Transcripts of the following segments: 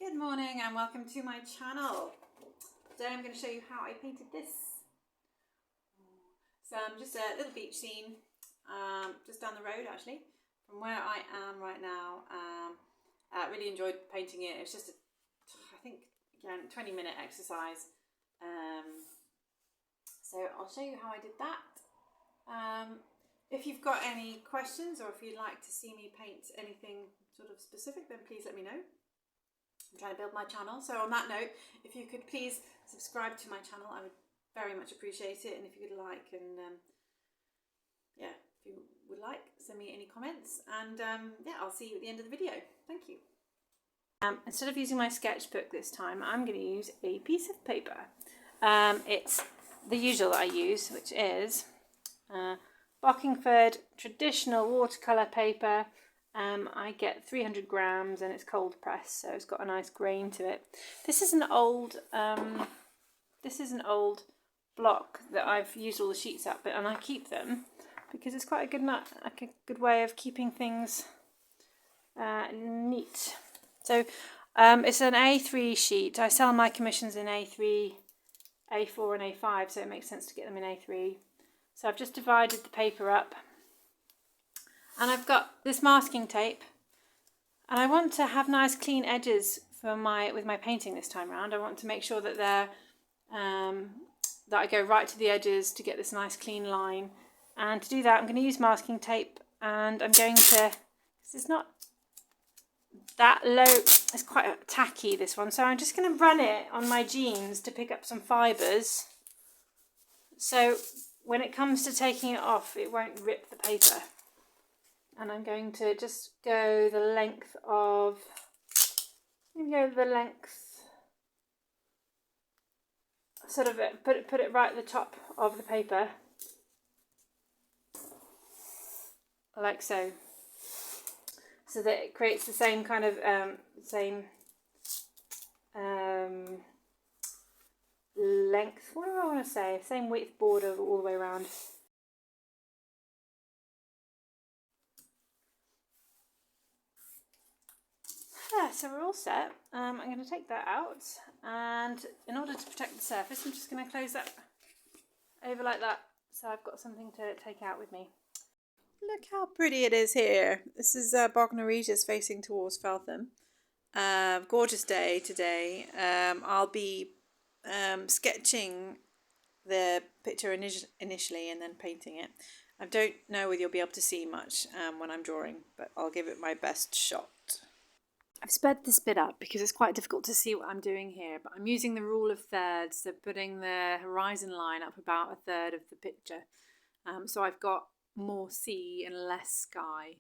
Good morning and welcome to my channel. Today I'm going to show you how I painted this. So just a little beach scene, just down the road actually, from where I am right now. I really enjoyed painting it. It's just, I think, again, 20-minute exercise. So I'll show you how I did that. If you've got any questions or if you'd like to see me paint anything sort of specific, then please let me know. I'm trying to build my channel. So on that note, if you could please subscribe to my channel, I would very much appreciate it. And if you could like and yeah, if you would like, send me any comments. And yeah, I'll see you at the end of the video. Thank you. Instead of using my sketchbook this time, I'm going to use a piece of paper. It's the usual that I use, which is Bockingford traditional watercolour paper. I get 300 grams and it's cold pressed, so it's got a nice grain to it. This is an old block that I've used all the sheets up, and I keep them because it's quite a good way of keeping things neat. So it's an A3 sheet. I sell my commissions in A3, A4 and A5, so it makes sense to get them in A3. So I've just divided the paper up. And I've got this masking tape, and I want to have nice clean edges for with my painting this time around. I want to make sure that they're that I go right to the edges to get this nice clean line. And to do that, I'm going to use masking tape, and I'm going to, because it's not that low, it's quite tacky, this one, so I'm just going to run it on my jeans to pick up some fibres, so when it comes to taking it off, it won't rip the paper. And I'm going to just go the length of, sort of it, put it right at the top of the paper, like so, so that it creates the same kind of length. What do I want to say? Same width border all the way around. Yeah, so we're all set. I'm going to take that out, and in order to protect the surface, I'm just going to close that over like that, so I've got something to take out with me. Look how pretty it is here. This is Bognor just facing towards Feltham. Gorgeous day today. I'll be sketching the picture initially and then painting it. I don't know whether you'll be able to see much when I'm drawing, but I'll give it my best shot. I've sped this bit up because it's quite difficult to see what I'm doing here, but I'm using the rule of thirds, so putting the horizon line up about a third of the picture. So I've got more sea and less sky.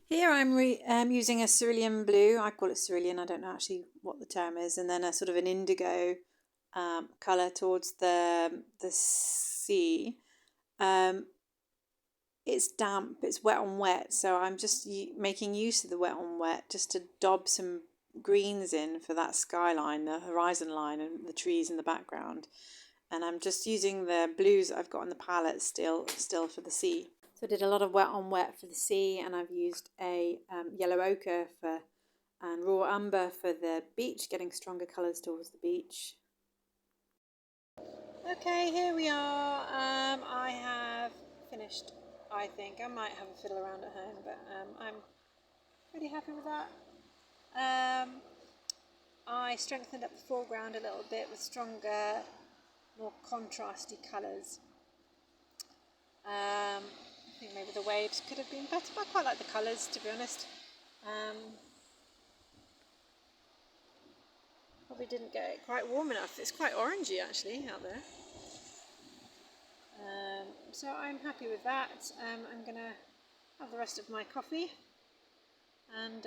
Here I'm using a cerulean blue. I call it cerulean, I don't know actually what the term is, and then a sort of an indigo colour towards the sea. It's damp, it's wet on wet, so I'm just making use of the wet on wet just to dob some greens in for that skyline, the horizon line and the trees in the background. And I'm just using the blues I've got on the palette still for the sea. So I did a lot of wet on wet for the sea, and I've used a yellow ochre and raw umber for the beach, getting stronger colours towards the beach. Okay, here we are. I have finished. I think I might have a fiddle around at home, but I'm pretty happy with that. I strengthened up the foreground a little bit with stronger, more contrasty colours. I think maybe the waves could have been better, but I quite like the colours, to be honest. Probably didn't get it quite warm enough. It's quite orangey actually out there. So I'm happy with that. I'm going to have the rest of my coffee and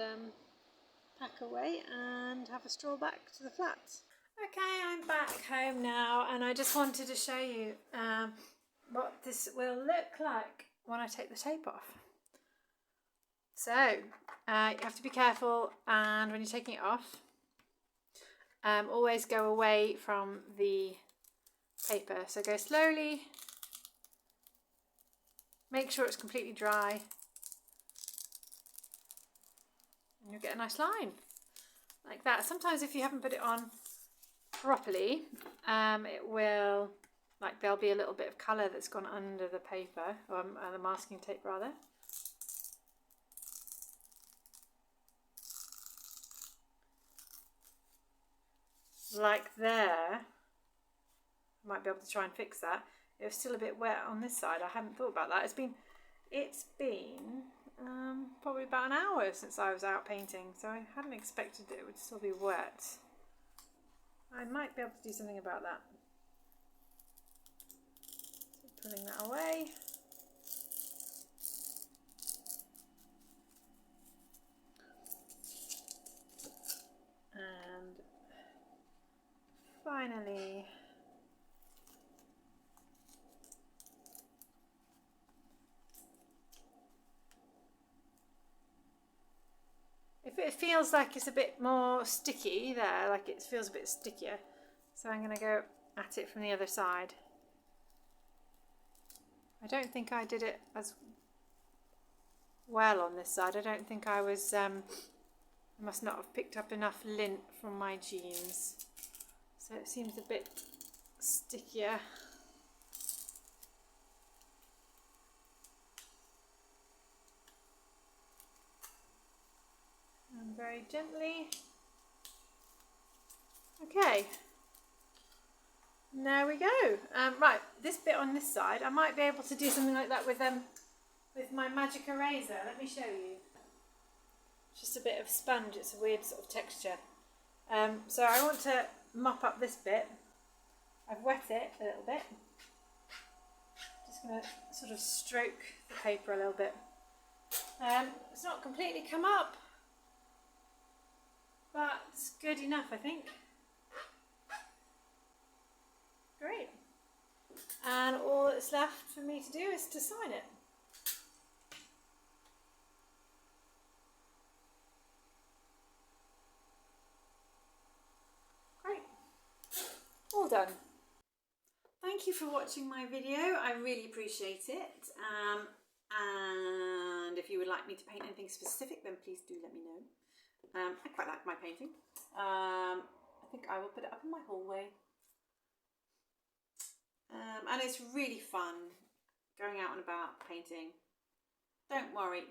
pack away and have a stroll back to the flats. Okay, I'm back home now, and I just wanted to show you what this will look like when I take the tape off. So you have to be careful, and when you're taking it off, always go away from the paper. So go slowly. Make sure it's completely dry. you'll get a nice line like that. Sometimes if you haven't put it on properly, it will, like, there'll be a little bit of colour that's gone under the paper, or the masking tape rather. Like there. I might be able to try and fix that. It was still a bit wet on this side. I hadn't thought about that. It's been probably about an hour since I was out painting, so I hadn't expected it would still be wet. I might be able to do something about that. So pulling that away. And finally, if it feels like it's a bit more sticky there, like it feels a bit stickier, so I'm going to go at it from the other side. I don't think I did it as well on this side. I don't think I was, I must not have picked up enough lint from my jeans, so it seems a bit stickier. And very gently. Okay, there we go. Right, this bit on this side, I might be able to do something like that with my magic eraser. Let me show you. Just a bit of sponge. It's a weird sort of texture. So I want to mop up this bit. I've wet it a little bit. Just going to sort of stroke the paper a little bit. It's not completely come up, but it's good enough, I think. Great. And all that's left for me to do is to sign it. Great. All done. Thank you for watching my video. I really appreciate it. And if you would like me to paint anything specific, then please do let me know. I quite like my painting. I think I will put it up in my hallway. And it's really fun going out and about painting. Don't worry,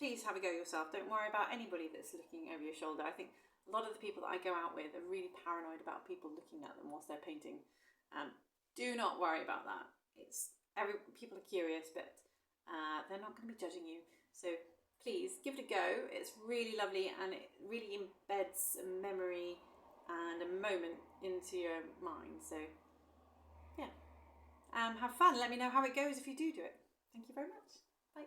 please have a go yourself. Don't worry about anybody that's looking over your shoulder. I think a lot of the people that I go out with are really paranoid about people looking at them whilst they're painting. Do not worry about that. People are curious, but they're not going to be judging you. So please give it a go. It's really lovely, and it really embeds a memory and a moment into your mind. So yeah, have fun. Let me know how it goes if you do it. Thank you very much. Bye.